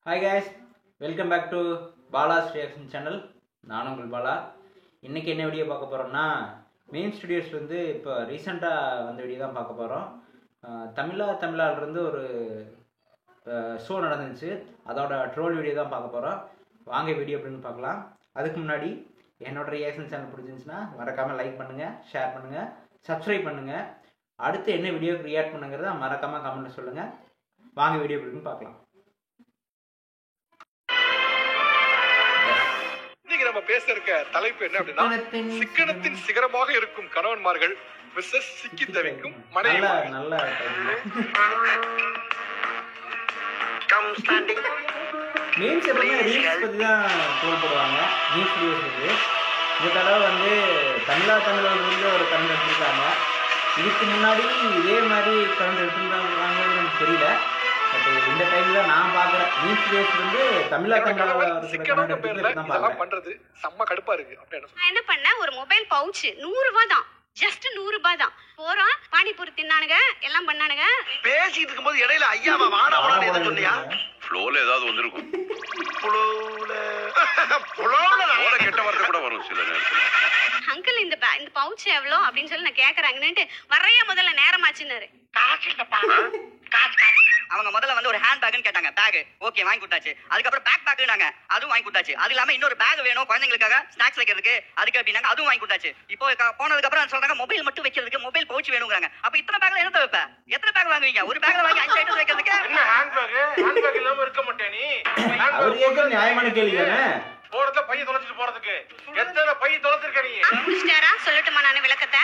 Hi guys, welcome back to Bala's reaction channel. நான் உங்கள் பாலா. இன்றைக்கி என்ன வீடியோ பார்க்க போகிறோம்னா, மெயின் ஸ்டுடியோஸ்லேருந்து இப்போ ரீசெண்டாக வந்த வீடியோ தான் பார்க்க போகிறோம். தமிழாலேருந்து ஒரு ஷோ நடந்துச்சு, அதோட ட்ரோல் வீடியோ தான் பார்க்க போகிறோம். வாங்க வீடியோ அப்படின்னு பார்க்கலாம். அதுக்கு முன்னாடி என்னோட ரியாக்ஷன் சேனல் பிடிச்சிருந்துச்சுன்னா மறக்காமல் லைக் பண்ணுங்கள், ஷேர் பண்ணுங்கள், சப்ஸ்கிரைப் பண்ணுங்கள். அடுத்து என்ன வீடியோக்கு ரியாக்ட் பண்ணுங்கிறத மறக்காமல் கமெண்ட்டில் சொல்லுங்கள். வாங்க வீடியோ எப்படின்னு பார்க்கலாம். நம்ம பேச இருக்க தலைப்பு என்ன அப்படின்னா, சிக்கனத்தின் சிகரமாக இருக்கும் கணவன்மார்கள் விசஸ் சிக்கி தவிக்கும் மனைவி. நல்ல மீன்ஸ் எப்பவுமே ரீல்ஸ் பத்தி தான் ட்ரோல் போடுவாங்க நியூஸ் வீடியோஸ்க்கு. இந்த தடவை வந்து தமிழ்லேருந்து ஒரு கரண்ட் எடுத்துருக்காங்க. இதுக்கு முன்னாடி இதே மாதிரி கரண்ட் எடுத்துருக்காங்கன்னு எனக்கு தெரியல. பட் இந்த டைம்ல நான் பாக்குறேன் நியூஸ் வீடியோஸ் வந்து பண்றது செம்ம கடுப்பா இருக்கு. நான் என்ன பண்ணேன், ஒரு மொபைல் பவுச் 100 ரூபாய் தான், ஜஸ்ட் 100 ரூபாய் தான். போறோம், பானிபூரி தின்னானுங்க, எல்லாம் பண்ணானுங்க. பேசிட்டு இருக்கும்போது இடையில ஐயாவா வாடா வாடா என்ன சொன்னியா? ஃப்ளோல ஏதாவது வந்திருக்கும். ஃப்ளோல கெட்ட வார்த்தை கூட வரும் சில நேரத்துல. அங்கிள் இந்த பவுச் எவ்வளோ அப்படின்னு சொல்லி நான் கேக்குறாங்கன்னுட்டு வரைய முதல்ல நேரமாச்சுன்னாரு. அவங்க முதல்ல வந்து ஒரு ஹேண்ட் பேக்னு கேட்டாங்க. பேக் ஓகே வாங்கி கொடுத்தாச்சு. அதுக்கப்புறம் பேக் பேக்னாங்க, அதுவும் வாங்கி கொடுத்தாச்சு. அது இல்லாம இன்னொரு பேக் வேணும் குழந்தைங்களுக்காக ஸ்நாக்ஸ் வைக்கிறதுக்கு, அதுக்கு அப்படின்னாங்க, அதுவும் வாங்கி கொடுத்தாச்சு. இப்போ போனதுக்கு அப்புறம் சொல்றாங்க மொபைல் மட்டும் வைக்கிறதுக்கு மொபைல் பவுச் வேணுங்கிறாங்க. அப்ப இத்தனை பேக்ல என்ன வைப்ப? எத்தனை பேக் வாங்குவீங்க? ஒரு பேக்ல வாங்கி 5 ஐட்டம் வைக்கிறதுக்கு என்ன ஹேண்ட் பேக் இல்லாம இருக்க மாட்டே நீ? நியாயமான கேள்வி தானே. போறத பைய தொலைச்சிட்டு போறதுக்கு எத்தனை பைய தொலைச்சிருக்க நீ? முடிச்சிட்டாரா? சொல்லட்டுமா நான் விளக்கத்தை?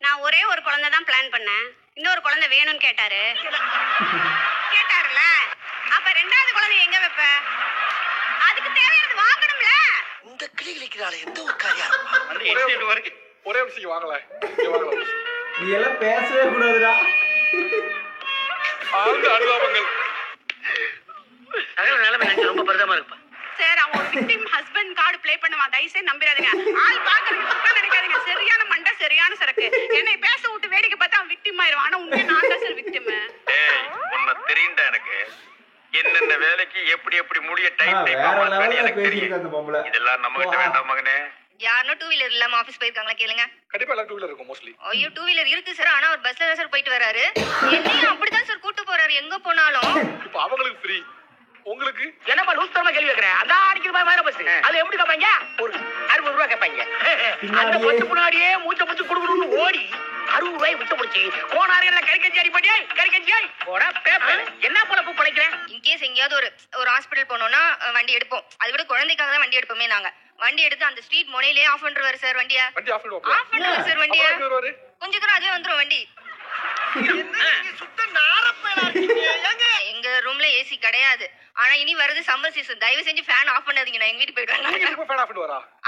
நான் ஒரே ஒரு குழந்தை தான் பிளான் பண்ணேன். இன்னொரு குழந்தை வேணும்னு கேட்டாருல, அப்ப ரெண்டாவது குழந்தை எங்க வைப்ப? அதுக்கு தேவையானது வாங்கணும்ல. இந்த கிளி கிளிக்கிறாளே எந்த ஒரு காரியா? ஒரே விஷயம் வாங்கல. நீ எல்லாம் பேசவே கூடாதுடா. ஆழ்ந்த அனுதாபங்கள். நிலைமை எனக்கு ரொம்ப பரிதமா இருப்பா. சார், அவன் ஒரு விக்டிம் ஹஸ்பண்ட் கார்டு ப்ளே பண்ணுவான். தயவுசெய்து நம்பிராதீங்க. ஆள் பாக்குறதுக்கு நினைக்காதீங்க. சரியான மண்டை, சரியான சரக்கு. என்னை பேச விட்டு வேடிக்கை பார்த்தா அவன் விக்டிம் ஆயிடுவான். ஆனா உண்மையா நான் தான் சார் விக்டிம். உன்னை தெரியுண்டா எனக்கு. என்னென்ன வேலைக்கு எப்படி எப்படி முடிய டைம் எனக்கு தெரியும். இதெல்லாம் நம்ம கிட்ட வேண்டாம் மகனே. யாரும் 2 வீலர் இல்லாம ஆபீஸ் போயிருக்காங்களா கேளுங்க. கண்டிப்பா எல்லாம் 2 வீலர் இருக்கும் மோஸ்ட்லி. ஐயோ 2 வீலர் இருக்கு சார், ஆனா அவர் பஸ்ல தான் சார் போயிட்டு வராரு. என்னையும் அப்படிதான் சார் கூட்டு போறாரு எங்க போனாலும். இப்போ அவங்களுக்கு ஃப்ரீ, உங்களுக்கு என்னப்பா லூஸ் தரமா கேள்வி கேக்குறேன்? அதான் அடிக்கிற மாதிரி வேற பஸ். அது எப்படி கேட்பாங்க? ஒரு 60 ரூபாய் கேட்பாங்க. அந்த பஸ் முன்னாடியே மூச்ச பிடிச்சு குடுக்குறன்னு ஓடி 60 ரூபாய் விட்டு பிடிச்சி கோனாரில கறிக்கஞ்சி அடிப்படியே கறிக்கஞ்சியாய் போடா பேப்பர். என்ன போல பூ பழைக்கிறேன்? இன்கேஸ் எங்கேயாவது ஒரு ஹாஸ்பிட்டல் போனோம்னா வண்டி எடுப்போம். அது விட குழந்தைக்காக தான் வண்டி எடுப்போமே நாங்க. வண்டி எடுத்து அந்த ஸ்ட்ரீட் முனையிலே ஆஃப் பண்ணிடுவாரு சார் வண்டியை. வண்டி ஆஃப் பண்ணுவாரு சார் வண்டியை. கொஞ்சம் தூரம் அதுவே வந்துரும் வண்டி. எங்க ரூம்ல ஏசி கிடையாது. ஆனா இனி வருது சம்மர் சீசன். தயவு செஞ்சு ஃபேன் ஆஃப் பண்ணாதீங்க. நான் எங்க வீட்டுக்கு போயிடுவேன்.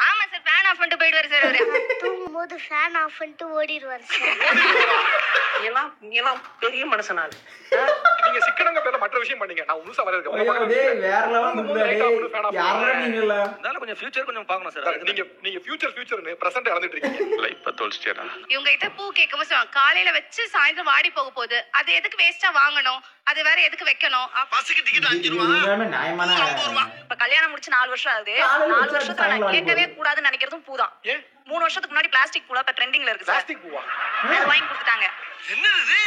ஆமா சார், ஃபேன் ஆஃப் பண்ணிட்டு போயிடுவாரு சார். அவரு தூங்கும்போது ஃபேன் ஆஃப் பண்ணிட்டு ஓடிடுவாரு சார். எல்லாம் பெரிய மனுஷனால நீங்க சிக்கனங்க பேர்ல மற்ற விஷயம் பண்ணீங்க. நான் முழுசா வர இருக்கேன். வேற லெவல் கொஞ்சம் ஃபியூச்சர் கொஞ்சம் பார்க்கணும் சார். நீங்க ஃபியூச்சர்னு பிரசன்ட் இழந்துட்டு இருக்கீங்க. லைஃப் தொலைச்சிட்டேனா? இவங்க கிட்ட பூ கேட்கும் போது காலையில வச்சு சாயந்தரம் வாடி போக போகுது. அது எதுக்கு வேஸ்டா வாங்கணும்? அது வேற எதுக்கு வைக்கணும்? பஸ்ஸுக்கு டிக்கெட் 5 ரூபாய். நியாயமான. இப்ப கல்யாணம் முடிச்சு 4 வருஷம் ஆகுது. 4 வருஷத்துல நான் கேட்கவே கூடாதுன்னு நினைக்கிறதும் பூதான். 3 வருஷத்துக்கு முன்னாடி பிளாஸ்டிக் பூலா இப்ப ட்ரெண்டிங்ல இருக்கு சார். பிளாஸ்டிக் பூவா? வாங்கி கொடுத்தாங்க. என்னது இது?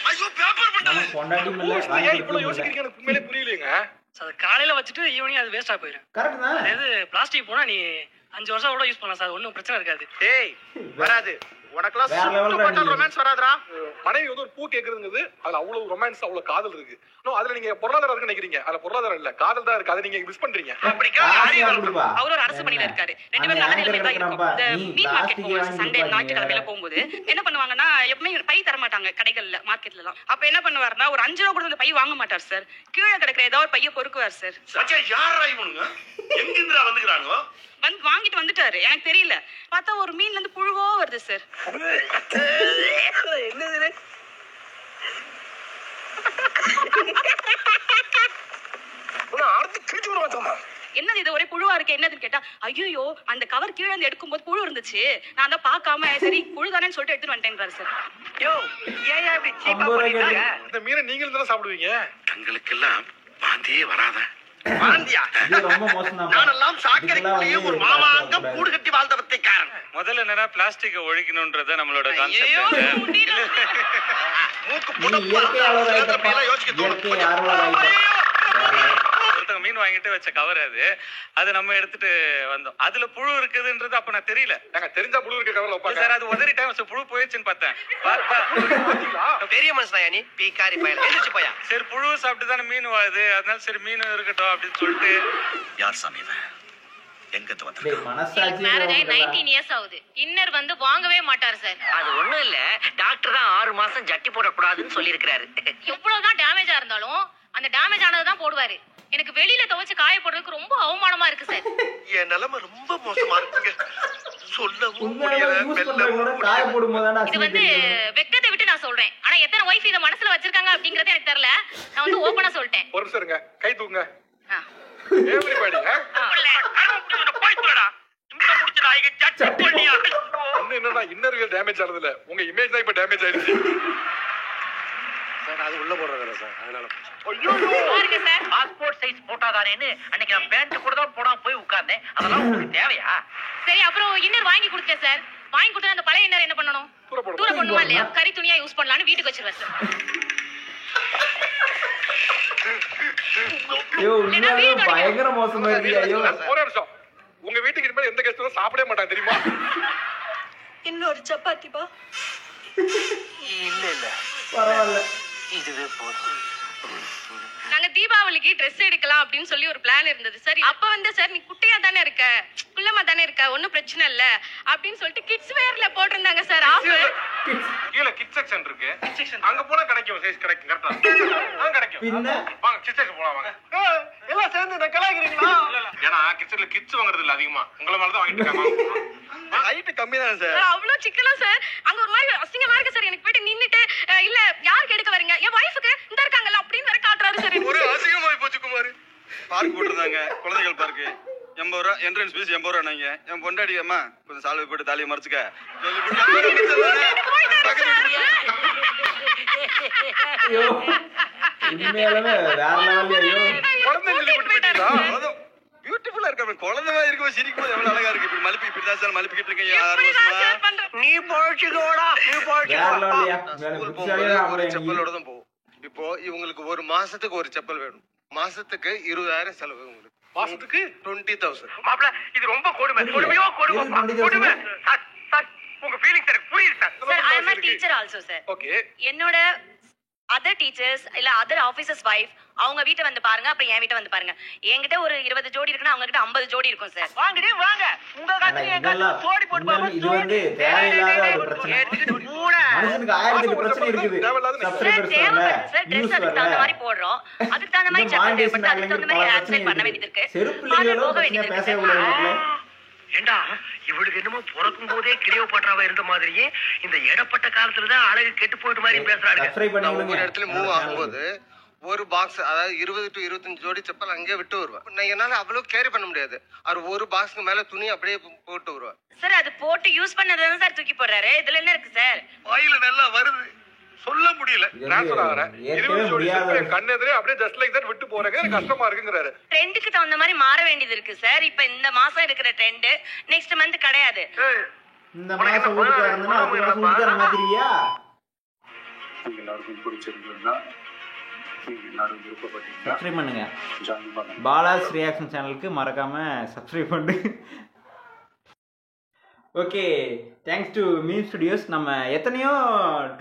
ஐயோ பேப்பர் பண்டல. பொண்டாட்டி மேல ஏன் இவ்வளவு யோசிக்கிறீங்க? எனக்கு உண்மையிலே புரியலைங்க. சார் காலையில வச்சுட்டு ஈவினிங் அது வேஸ்டா போயிடும். கரெக்ட் தான். அது பிளாஸ்டிக் போனா நீ 5 வருஷம் கூட யூஸ் பண்ணலாம் சார், ஒன்றும் பிரச்சனை இருக்காது. டேய் வராது. உனக்குலாம் வேற லெவல் ரொமான்ஸ் வராதுடா. மனைவி வந்து ஒரு பூ கேக்குறதுங்கிறது அதுல அவ்வளவு ரொமான்ஸ், அவ்வளவு காதல் இருக்கு. அதுல நீங்க பொருளாதாரம் இருக்குன்னு நினைக்கிறீங்க. அதுல பொருளாதாரம் இல்ல, காதல் தான் இருக்கு. அதை நீங்க மிஸ் பண்றீங்க. அவர் ஒரு அரசு பணியில இருக்காரு. 2 பேரும் நல்ல நிலைமையில தான் இருக்கும். இந்த மீன் மார்க்கெட் போவோம் சண்டே ஞாயிற்றுக்கிழமையில போகும்போது என்ன பண்ணுவாங்கன்னா, எப்பவுமே பை தர மாட்டாங்க கடைகள்ல மார்க்கெட்ல எல்லாம். அப்ப என்ன பண்ணுவாருன்னா, ஒரு 5 ரூபா கொடுத்து பை வாங்க மாட்டார் சார். கீழே கிடக்குற ஏதாவது ஒரு பைய பொறுக்குவார் சார். யாரா இவனுங்க? எங்க இந்திரா வந்துக்கறாங்க? வந்து வாங்கிட்டு வந்துட்டாரு. எனக்கு தெரியல, பார்த்தா ஒரு மீன்ல இருந்து புழுவோ வருது சார். என்னது? என்னது இது ஒரே புழுவா இருக்கு, என்னதுன்னு கேட்டா, ஐயோ அந்த கவர் கீழே இருந்து எடுக்கும்போது புழு இருந்துச்சு, நான் தான் பார்க்காம சரி புழு தானேன்னு சொல்லிட்டு எடுத்துட்டு வந்துட்டேன்றாரு சார். யோ ஏன் இப்படி சீப்பா 50 ரூபாய் பண்ணிட்டாங்க? இந்த மீனை நீங்களும் தானே சாப்பிடுவீங்க. தங்களுக்கெல்லாம் பாந்தியே வராத. வாந்தியா? இது ரொம்ப மோசம் தான். நானெல்லாம் சாக்கடைக்குள்ளேயே ஒரு மாமாங்கம் கூடு கட்டி வாழ்ந்த வத்தைக்காரன். முதல்ல என்னன்னா பிளாஸ்டிக்கை ஒழிக்கணும்ன்றத நம்மளோட ஐயோ, கான்செப்ட். மூக்கு நீ புடப்பா இயற்கை ஆளோட சிலதப்பையெல்லாம் யோசிக்க தோணும். இயற்கை ஆர்வலர் ஆயிட்ட. ஒருத்தவங்க மீன் வாங்கிட்டு வச்ச கவர் அது நம்ம எடுத்துட்டு வந்தோம். அதுல புழு இருக்குதுன்றது அப்ப நான் தெரியல. நாங்க தெரிஞ்சா புழு இருக்க கவலை வைப்பாங்க. சார் அது உதறி டைம் புழு போயிடுச்சுன்னு பார்த்தேன். பார்த்தா பெரிய மனுஷனா நீ பீக்காரி பையன் எழுந்திருச்சு போயா. சரி புழு சாப்பிட்டு தானே மீன் வாழுது, அதனால சரி மீன் இருக்கட்டும் அப்படின்னு சொல்லிட்டு. யார் சாமி இவன்? எங்கத்து வந்த? டேய் மனசாட்சி மேரேஜ் ஆகி 19 இயர்ஸ் ஆகுது. இன்னர் வந்து வாங்கவே மாட்டாரு சார். அது ஒண்ணும் இல்ல, டாக்டர் தான் 6 மாசம் ஜட்டி போடக்கூடாதுன்னு சொல்லி இருக்காரு. எவ்வளவுதான் டேமேஜா இருந்தாலும் அந்த டேமேஜ் ஆனதுதான் போடுவாரு. எனக்கு வெளியில துவைச்சு காய போடுறதுக்கு ரொம்ப அவமானமா இருக்கு சார். என் நிலைமை ரொம்ப மோசமா இருக்குங்க. சொல்லவும் உண்மையாவே முடியல, யூஸ் மெல்லவும் பண்றவங்களோட காய முடியல. போடும்போது இது வந்து வெக்கத்தை விட்டு நான் சொல்றேன். ஆனா எத்தனை ஒய்ஃப் இத மனசுல வச்சிருக்காங்க அப்படிங்கறது எனக்கு தெரியல. நான் வந்து ஓபனா சொல்லிட்டேன். ஒரு நிமிஷம் இருங்க, கை தூக்குங்க. ஆ. Everybody, ஒண்ணு என்னன்னா இன்னர் டேமேஜ் ஆனது இல்ல, உங்க இமேஜ் தான் இப்ப டேமேஜ் ஆயிடுச்சு. சார் அது உள்ள போடுறதா சார், அதனால ஐயோ பாருங்க சார். பாஸ்போர்ட் சைஸ் போட்டாதானேன்னு அன்னைக்கு நான் பேண்ட் கூட தான் போடாம போய் உட்கார்ந்தேன். அதெல்லாம் உங்களுக்கு தேவையா? சரி அப்புறம் இன்னர் வாங்கி கொடுத்தேன் சார். வாங்கி கொடுத்தா அந்த பழைய இன்னர் என்ன பண்ணணும்? தூர பண்ணுமா இல்லையா? கறி துணியா யூஸ் பண்ணலாம்னு வீட்டுக்கு வச்சிருவேன் சார். ஐயோ உண்மையாவே பயங்கர மோசமா இருக்கு. ஐயோ ஒரே நிமிஷம், உங்க வீட்டுக்கு இனிமேல் எந்த கெஸ்டும் சாப்பிடவே மாட்டாங்க தெரியுமா? இன்னொரு சப்பாத்திப்பா. இல்ல இல்ல, பரவாயில்ல. இதுவே போதும். நாங்க தீபாவளிக்கு ட்ரெஸ் எடுக்கலாம் அப்படின்னு சொல்லி ஒரு பிளான் இருந்தது சார். அப்ப வந்து சார் நீ குட்டையா தானே இருக்க, குள்ளமா தானே இருக்க, ஒன்னும் பிரச்சனை இல்ல அப்படின்னு சொல்லிட்டு கிட்ஸ் வேர்ல போட்டிருந்தாங்க சார் ஆஃபர். கீழ கிட் செக்ஷன் இருக்கு, அங்க போனா கிடைக்கும், சைஸ் கிடைக்கும், கரெக்ட்டா அங்க கிடைக்கும். பின்ன வாங்க கிட் செக்ஷன் போலாம் வாங்க. எல்லாம் சேர்ந்து நான் கலாய்க்கிறீங்களா? ஏன்னா கிட்ஸ்ல கிட்ஸ் வாங்குறது இல்ல அதிகமா, உங்கள மேல தான் வாங்கிட்டு இருக்காங்க. ஹைட் கம்மி தான் சார். அவ்வளவு சிக்கலா சார். அங்க ஒரு மாதிரி அசிங்கமா இருக்கு சார். எனக்கு போயிட்டு நின்னுட்டு இல்ல யாருக்கு எடுக்க வரீங்க, என் வைஃப்க்கு இந்த இருக்காங்கல்ல அப்படின்னு வர காட்டுறாரு சார். ஒரு அசிங்கமாயி போச்சு குமார். பார்க் போட்டுருந்தாங்க, குழந்தைகள் பார்க்கு. 80 ரூபா என்ட்ரன்ஸ் ஃபீஸ். 80 ரூபா நாங்க. என் பொண்டாடி அம்மா கொஞ்சம் சால்வை போட்டு தாலியை மறைச்சுக்க. ஐயோ உண்மையாலுமே வேற லெவல்ல. ஐயோ குழந்தைங்க விட்டு போயிட்டீங்களா? பியூட்டிஃபுல்லா இருக்க குழந்தைமா இருக்கும், சிரிக்கும் போது எவ்வளவு அழகா இருக்கு. இப்படி மலிப்பி இப்படிதான் சார் மலிப்பிக்கிட்டு இருக்கீங்க 6 வருஷமா. நீ பொழைச்சுக்கோடா, நீ வேற பொழைச்சுக்கோ. லெவல்லையா. ஸ்கூல் போகும்போது ஒரு செப்பலோட தான் போகும். இப்போ இவங்களுக்கு ஒரு மாசத்துக்கு ஒரு செப்பல் வேணும். மாசத்துக்கு 20,000 செலவு. உங்களுக்கு மாசத்துக்கு 20,000. மாப்ள இது ரொம்ப கொடுமை, கொடுமையோ கொடுமை, கொடுமை. சார், சார், உங்க ஃபீலிங்ஸ் எனக்கு புரியுது sir. Sir I am a teacher also sir. Okay, என்னோட அதர் டீச்சர்ஸ் இல்ல அதர் ஆபீசர்ஸ் வைஃப் அவங்க வீட்டை வந்து பாருங்க, அப்புறம் என் வீட்டை வந்து பாருங்க. என்கிட்ட ஒரு 20 ஜோடி இருக்குன்னா அவங்க கிட்ட 50 ஜோடி இருக்கும் சார். வாங்கடி வாங்க, உங்க காத்துல என் காத்துல சோடி போட்டு பாருங்க. இது வந்து தேவையில்லாத ஒரு பிரச்சனை. மனுஷனுக்கு 1000 பிரச்சனை இருக்குது. சப்ஸ்கிரைபர்ஸ் வரல, சார் ட்ரெஸ் நியூஸ் அதுக்கு தகுந்த வரல, மாதிரி போடுறோம், அதுக்கு தகுந்த மாதிரி செக் பண்ணி அதுக்கு தகுந்த மாதிரி ஆன்சர் பண்ண வேண்டியது இருக்கு. செருப்புலீங்களோ போக பிரச்சனை வேண்டியது பேசவே இருக்கு. கூடாது. ஏண்டா இவளுக்கு என்னமோ பிறக்கும் போதே கிளியோபாட்ராவா இருந்த மாதிரியே இந்த இடப்பட்ட காலத்துலதான் அழகு கெட்டு போயிட்டு மாதிரி பேசுறாங்க. சப்ஸ்கிரைப் பண்ணி ஒவ்வொரு விடுங்க. இடத்துல மூவ் ஆகும்போது ஒரு பாக்ஸ், அதாவது 20 to 25 ஜோடி செப்பல் அங்கே விட்டு வருவேன். நான் என்னால அவ்வளவு கேரி பண்ண முடியாது. அவர் ஒரு பாக்ஸ்க்கு மேல துணி அப்படியே போட்டு வருவேன். சார் அது போட்டு யூஸ் பண்ணதான் சார் தூக்கி போடுறாரு. இதுல என்ன இருக்கு சார்? வாயில நல்லா வருது, சொல்ல முடியல. ட்ரான்ஸ்ஃபர் ஆகிறேன். 20 ஜோடி செப்பல் என் கண்ணு எதிரே அப்படியே ஜஸ்ட் லைக் தட் விட்டு போறேங்க, எனக்கு கஷ்டமா இருக்குங்கறாரு. ட்ரெண்டுக்கு தகுந்த மாதிரி மாற வேண்டியது இருக்கு சார். இப்ப இந்த மாசம் இருக்கிற ட்ரெண்ட் நெக்ஸ்ட் மந்த் கிடையாது. இந்த மாசம் ஊருக்கு வரணும்னா அடுத்த மாசம் ஊருக்கு வர மாதிரியா? எல்லாருக்கும் பிடிச்சிருந்ததுன்னா எல்லாரும் விருப்பப்பட்டீங்கன்னா சப்ஸ்கிரைப் பண்ணுங்க. ஜாயின் பண்ணுங்க. பாலாஸ் ரியாக்ஷன் சேனலுக்கு மறக்காம சப்ஸ்கிரைப் பண்ணு. Okay, thanks to meme studios. நம்ம எத்தனையோ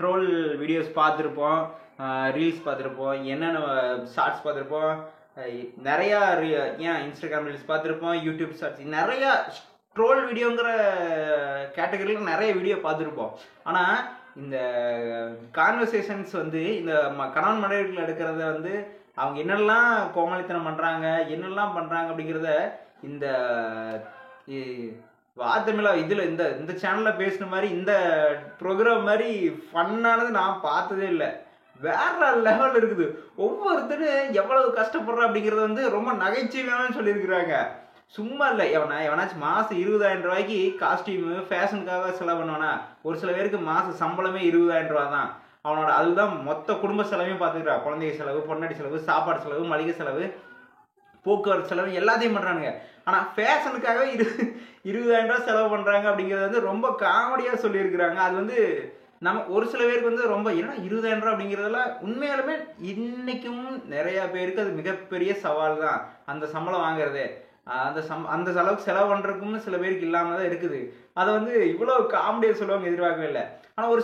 ட்ரோல் வீடியோஸ் பார்த்துருப்போம், ரீல்ஸ் பார்த்துருப்போம், என்னென்ன ஷார்ட்ஸ் பார்த்துருப்போம், நிறையா ஏன் இன்ஸ்டாகிராம் ரீல்ஸ் பார்த்துருப்போம், யூடியூப் ஷார்ட்ஸ், நிறையா ட்ரோல் வீடியோங்கிற கேட்டகரியில் நிறைய வீடியோ பார்த்துருப்போம். ஆனால் இந்த கான்வர்சேஷன்ஸ் வந்து இந்த கணவன் மனைவிகள் எடுக்கிறத வந்து அவங்க என்னெல்லாம் கோமாளித்தனம் பண்ணுறாங்க, என்னெல்லாம் பண்ணுறாங்க அப்படிங்கிறத இந்த வாத்தமிழா இதில் இந்த சேனலில் பேசுன மாதிரி இந்த ப்ரோக்ராம் மாதிரி ஃபன்னானது நான் பார்த்ததே இல்லை. வேற லெவல் இருக்குது. ஒவ்வொருத்தரும் எவ்வளவு கஷ்டப்படுறோம் அப்படிங்கிறது வந்து ரொம்ப நகைச்சுவையான சொல்லியிருக்கிறாங்க. சும்மா இல்லை, எவனாச்சும் மாதம் 20,000 ரூபாய்க்கு காஸ்டியூமு ஃபேஷனுக்காக செலவு பண்ணுவானா? ஒரு சில பேருக்கு மாத சம்பளமே 20,000 ரூபா தான். அவனோட அதுதான் மொத்த குடும்ப செலவையும் பார்த்துக்கிறா. குழந்தைங்க செலவு, பொன்னாடி செலவு, சாப்பாடு செலவு, மளிகை செலவு, போக்குவரத்து செலவு எல்லாத்தையும் பண்ணுறானுங்க. ஆனால் ஃபேஷனுக்காகவே 20,000 ரூபா செலவு பண்ணுறாங்க அப்படிங்கிறது வந்து ரொம்ப காமெடியாக சொல்லியிருக்கிறாங்க. அது வந்து நம்ம ஒரு சில பேருக்கு வந்து ரொம்ப ஏன்னா 20,000 ரூபா அப்படிங்கிறதெல்லாம் உண்மையாலுமே இன்னைக்கும் நிறையா பேருக்கு அது மிகப்பெரிய சவால் தான். அந்த சம்பளம் வாங்குறதே அந்த அளவுக்கு செலவு பண்ணுறதுக்குன்னு சில பேருக்கு இல்லாமல் தான் இருக்குது. அதை வந்து இவ்வளோ காமெடியாக சொல்லுவாங்க, எதிர்பார்க்கவே இல்லை. ஆனால் ஒரு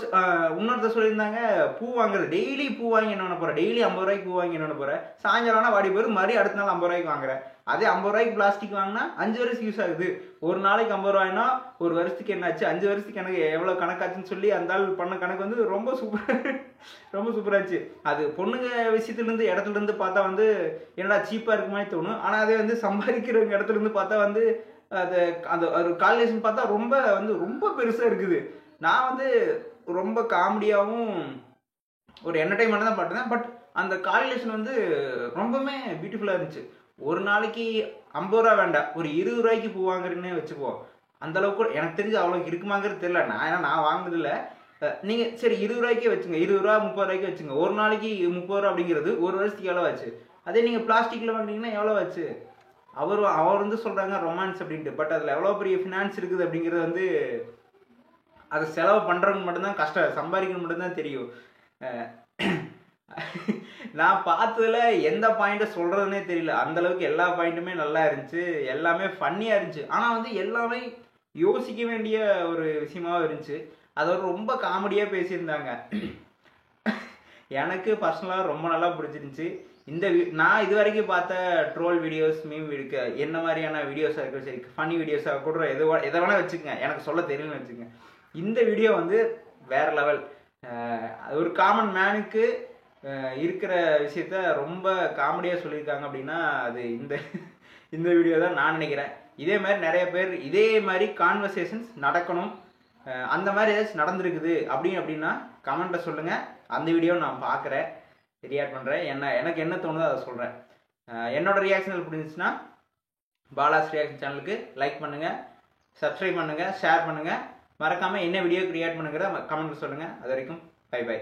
இன்னொருத்தர் சொல்லியிருந்தாங்க, பூ வாங்குறது டெய்லி பூ வாங்கி என்ன பண்ண போகிறேன், டெய்லி 50 ரூபாய்க்கு பூ வாங்கி என்ன பண்ண போகிறேன், சாயங்காலம்னா வாடி போயிரு, மறுபடியும் அடுத்த நாள் 50 ரூபாய்க்கு வாங்குறேன். அதே 50 ரூபாய்க்கு பிளாஸ்டிக் வாங்கினா 5 வருஷத்துக்கு யூஸ் ஆகுது. ஒரு நாளைக்கு 50 ரூபாய்னா ஒரு வருஷத்துக்கு என்னாச்சு, 5 வருஷத்துக்கு எனக்கு எவ்வளோ கணக்காச்சுன்னு சொல்லி அந்த ஆள் பண்ண கணக்கு வந்து ரொம்ப சூப்பராச்சு. அது பொண்ணுங்க விஷயத்துலேருந்து இடத்துலேருந்து பார்த்தா வந்து என்னடா சீப்பாக இருக்க மாதிரி தோணும். ஆனால் அதே வந்து சம்பாதிக்கிற இடத்துலேருந்து பார்த்தா வந்து அது அந்த ஒரு கால்குலேஷன் பார்த்தா ரொம்ப பெருசாக இருக்குது. நான் வந்து ரொம்ப காமெடியாகவும் ஒரு என்டர்டைன்மெண்ட் தான் பார்த்தேன். பட் அந்த கால்குலேஷன் வந்து ரொம்பவுமே பியூட்டிஃபுல்லாக இருந்துச்சு. ஒரு நாளைக்கு 50 ரூபா வேண்டாம், ஒரு 20 ரூபாய்க்கு பூ வாங்குறேன்னே வச்சுக்குவோம். அந்த அளவுக்கு எனக்கு தெரிஞ்சு அவ்வளோக்கு இருக்குமாங்கிறது தெரியல. நான் வாங்கினதில்ல. நீங்கள் சரி 20 ரூபாய்க்கே வச்சுங்க, 20 ரூபா 30 ரூபாய்க்கு வச்சுங்க. ஒரு நாளைக்கு 30 ரூபா அப்படிங்கிறது ஒரு வருஷத்துக்கு எவ்வளோ ஆச்சு? அதே நீங்கள் பிளாஸ்டிக்கில் வாங்கினீங்கன்னா எவ்வளோ ஆச்சு? அவர் வந்து சொல்கிறாங்க ரொமான்ஸ் அப்படின்ட்டு. பட் அதில் எவ்வளோ பெரிய ஃபினான்ஸ் இருக்குது அப்படிங்கிறது வந்து அதை செலவு பண்ணுறவங்க மட்டும்தான் கஷ்டம், சம்பாதிக்கணும் மட்டும்தான் தெரியும். நான் பார்த்ததுல எந்த பாயிண்ட்டை சொல்கிறதுனே தெரியல. அந்தளவுக்கு எல்லா பாயிண்ட்டுமே நல்லா இருந்துச்சு, எல்லாமே ஃபன்னியாக இருந்துச்சு. ஆனால் வந்து எல்லாமே யோசிக்க வேண்டிய ஒரு விஷயமாகவும் இருந்துச்சு. அது ரொம்ப காமெடியாக பேசியிருந்தாங்க. எனக்கு பர்சனலாக ரொம்ப நல்லா பிடிச்சிருந்துச்சி. நான் இது வரைக்கும் பார்த்த ட்ரோல் வீடியோஸ், மீம் வீடியோ, என்ன மாதிரியான வீடியோஸாக இருக்கும், சரி ஃபன்னி வீடியோஸாக கூட எதை வேணால் வச்சுக்கோங்க, எனக்கு சொல்ல தெரியலன்னு வச்சுக்கோங்க. இந்த வீடியோ வந்து வேறு லெவல். ஒரு காமன் மேனுக்கு இருக்கிற விஷயத்த ரொம்ப காமெடியாக சொல்லியிருக்காங்க அப்படின்னா அது இந்த வீடியோ தான் நான் நினைக்கிறேன். இதே மாதிரி நிறைய பேர் இதே மாதிரி கான்வர்சேஷன்ஸ் நடக்கணும், அந்த மாதிரி ஏதாச்சும் நடந்திருக்குது அப்படின்னா கமெண்ட்டில் சொல்லுங்கள். அந்த வீடியோ நான் பார்க்குறேன், ரியாக்ட் பண்ணுறேன். எனக்கு என்ன தோணுதோ அதை சொல்கிறேன். என்னோட ரியாக்ஷன் பிடிச்சிச்சுன்னா பாலாஸ் ரியாக்ஷன் சேனலுக்கு லைக் பண்ணுங்கள், சப்ஸ்கிரைப் பண்ணுங்கள், ஷேர் பண்ணுங்கள். மறக்காமல் என்ன வீடியோ ரியாக்ட் பண்ணுங்கிற கமெண்ட்டில் சொல்லுங்கள். அது வரைக்கும் பை பை.